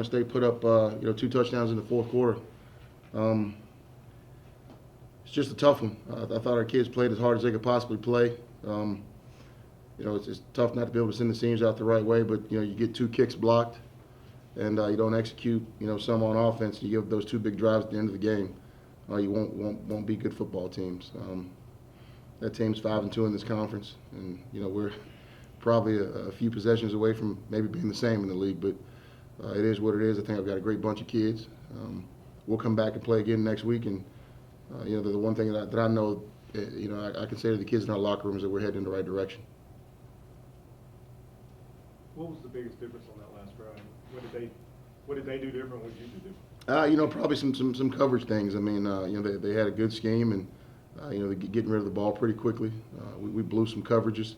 State put up 2 touchdowns in the fourth quarter. Um, it's just a tough one. I thought our kids played as hard as they could possibly play. Um, it's tough not to be able to send the seams out the right way, but you get 2 kicks blocked, and you don't execute. Some on offense. You give those 2 big drives at the end of the game. You won't be good football teams. That team's 5-2 in this conference, and we're probably a few possessions away from maybe being the same in the league, but. It is what it is. I think I've got a great bunch of kids. We'll come back and play again next week. And, the one thing that I know, I can say to the kids in our locker rooms that we're heading in the right direction. What was the biggest difference on that last drive? What did they do different? What did you do different? Probably some coverage things. I mean, they had a good scheme and, they're getting rid of the ball pretty quickly. We blew some coverages.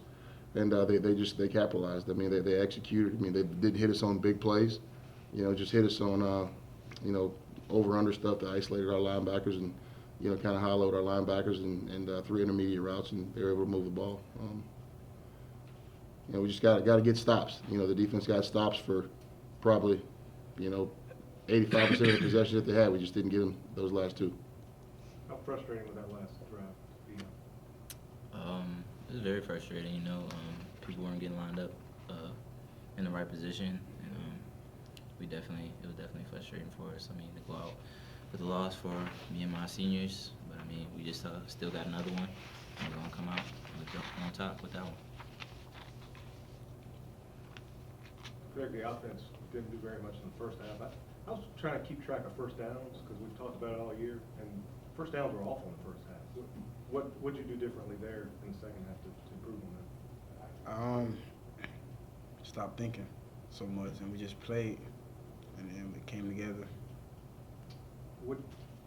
And they capitalized. I mean, they executed. I mean, they did hit us on big plays. Just hit us on, over-under stuff that isolated our linebackers and, kind of high-load our linebackers and 3 intermediate routes, and they were able to move the ball. We just got to get stops. The defense got stops for probably, 85% of the possessions that they had. We just didn't get them those last 2. How frustrating was that last drive? It was very frustrating. People weren't getting lined up in the right position, and it was definitely frustrating for us. I mean, to go out with a loss for me and my seniors, but I mean, we just still got another one, and we're gonna come out on top with that one. Greg, the offense didn't do very much in the first half. I was trying to keep track of first downs because we've talked about it all year, and first downs were awful in the first half. What would you do differently there in the second half to improve on that? Stopped thinking so much, and we just played, and then it came together. What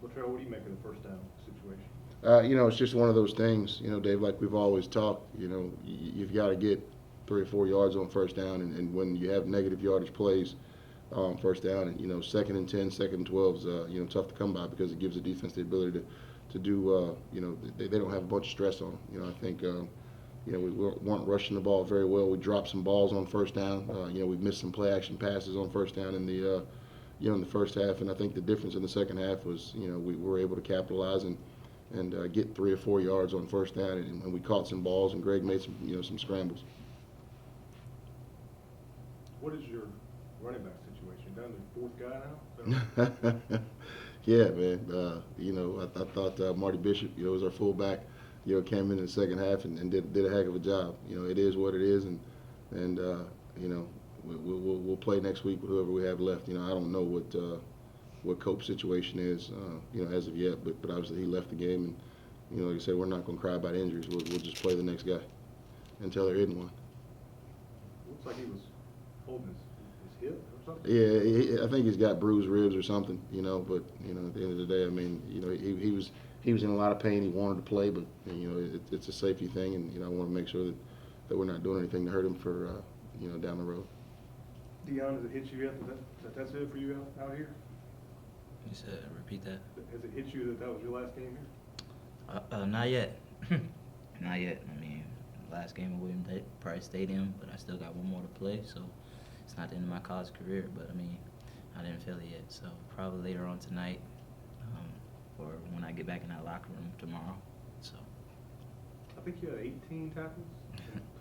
do you make of the first down situation? It's just one of those things, Dave, like we've always talked, you've got to get 3 or 4 yards on first down, and when you have negative yardage plays on first down, and, 2nd and 10, 2nd and 12 is, tough to come by because it gives the defense the ability to do, they don't have a bunch of stress on them. I think, we weren't rushing the ball very well. We dropped some balls on first down. We've missed some play action passes on first down in the, in the first half. And I think the difference in the second half was, we were able to capitalize and get 3 or 4 yards on first down. And we caught some balls, and Greg made some scrambles. What is your running back situation? Down to 4th guy now? Yeah, man. I thought Marty Bishop, was our fullback. Came in the second half and did a heck of a job. It is what it is, and we'll play next week with whoever we have left. I don't know what Cope's situation is, as of yet, but obviously he left the game, and like I said, we're not going to cry about injuries. We'll just play the next guy until there isn't one. Looks like he was holding his hip or something. Yeah, I think he's got bruised ribs or something. But at the end of the day, I mean, he was in a lot of pain. He wanted to play, but it's a safety thing, and I want to make sure that we're not doing anything to hurt him for down the road. Dion, has it hit you yet that's it for you out here? You said repeat that. Has it hit you that was your last game here? Not yet. Not yet. I mean, last game at William Price Stadium, but I still got one more to play, so it's not the end of my college career. But I mean, I didn't feel it yet, so probably later on tonight. Or when I get back in that locker room tomorrow. So. I think you had 18 tackles,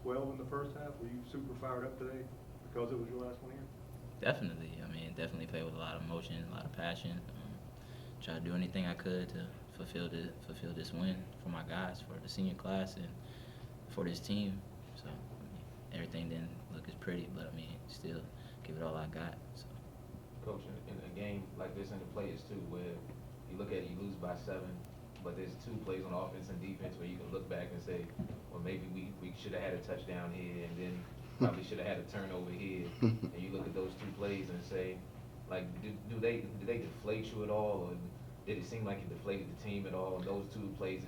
12 in the first half. Were you super fired up today because it was your last one here? Definitely. I mean, definitely played with a lot of emotion, a lot of passion. Tried to do anything I could to fulfill this win for my guys, for the senior class, and for this team. So I mean, everything didn't look as pretty, but I mean, still give it all I got. So. Coach, in a game like this, and the players too, where you look at it, you lose by 7, but there's 2 plays on offense and defense where you can look back and say, well, maybe we should have had a touchdown here, and then probably should have had a turnover here. And you look at those 2 plays and say, like, do they deflate you at all, or did it seem like it deflated the team at all? Those 2 plays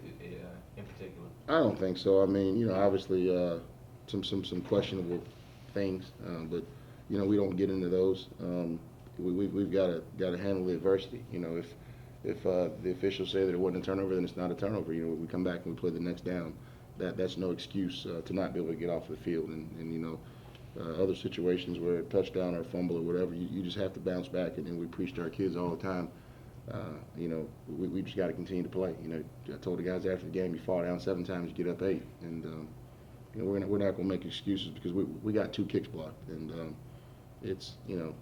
in particular. I don't think so. I mean, obviously some questionable things, but we don't get into those. We've got to handle the adversity. If the officials say that it wasn't a turnover, then it's not a turnover. We come back and we play the next down. That's no excuse to not be able to get off the field. And other situations where a touchdown or a fumble or whatever, you just have to bounce back. And we preach to our kids all the time. You know, we just got to continue to play. You know, I told the guys after the game, you fall down 7 times, you get up 8. And, you know, we're not going to make excuses because we got 2 kicks blocked. And it's, you know,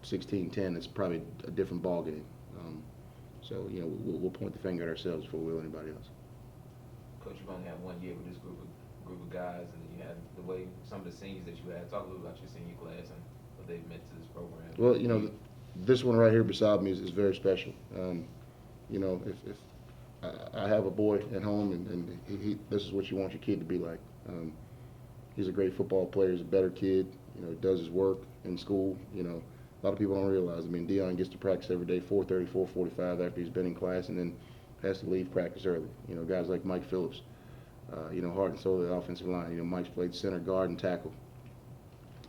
16-10, it's probably a different ball game. So, you know, we'll point the finger at ourselves before we will anybody else. Coach, you've only had 1 year with this group of guys, and you had the way some of the seniors that you had. Talk a little about your senior class and what they've meant to this program. Well, you know, this one right here beside me is very special. You know, if I have a boy at home, and he this is what you want your kid to be like. He's a great football player. He's a better kid. You know, he does his work in school. You know, a lot of people don't realize. I mean, Dion gets to practice every day, 4:30, 4:45 after he's been in class, and then has to leave practice early. You know, guys like Mike Phillips, you know, heart and soul of the offensive line. You know, Mike's played center, guard, and tackle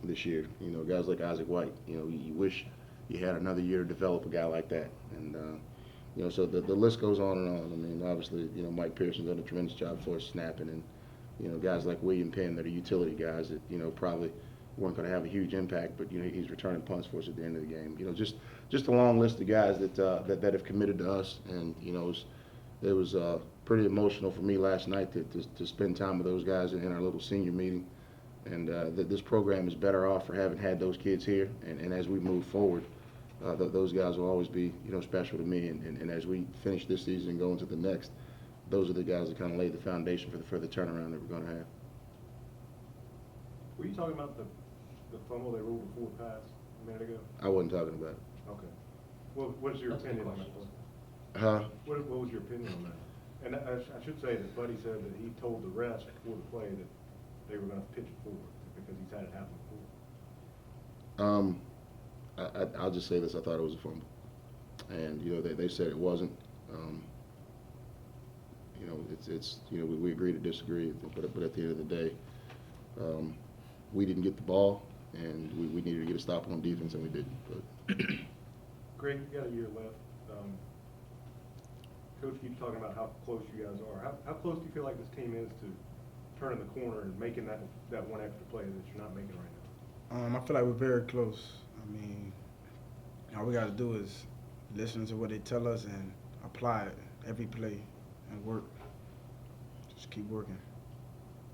this year. You know, guys like Isaac White. You know, you wish you had another year to develop a guy like that. And, you know, so the list goes on and on. I mean, obviously, you know, Mike Pearson's done a tremendous job for us snapping. And, you know, guys like William Penn that are utility guys that, you know, probably weren't going to have a huge impact, but, you know, he's returning punts for us at the end of the game. You know, just a long list of guys that have committed to us. And, you know, it was pretty emotional for me last night to spend time with those guys in our little senior meeting. And that this program is better off for having had those kids here. And as we move forward, those guys will always be, you know, special to me. And as we finish this season and go into the next, those are the guys that kind of laid the foundation for the turnaround that we're going to have. Were you talking about the fumble they ruled before the pass a minute ago? I wasn't talking about it. Okay. Well, what's your That's a good opinion on that? question. Huh? What was your opinion on that? And I should say that Buddy said that he told the refs before the play that they were going to pitch it forward because he's had it happen before. I'll just say this: I thought it was a fumble, and you know they said it wasn't. You know, it's you know we agree to disagree, but at the end of the day, we didn't get the ball, and we needed to get a stop on defense, and we didn't. But Greg, you got a year left. Coach keeps talking about how close you guys are. How close do you feel like this team is to turning the corner and making that one extra play that you're not making right now? I feel like we're very close. I mean, all we got to do is listen to what they tell us and apply it every play and work. Just keep working.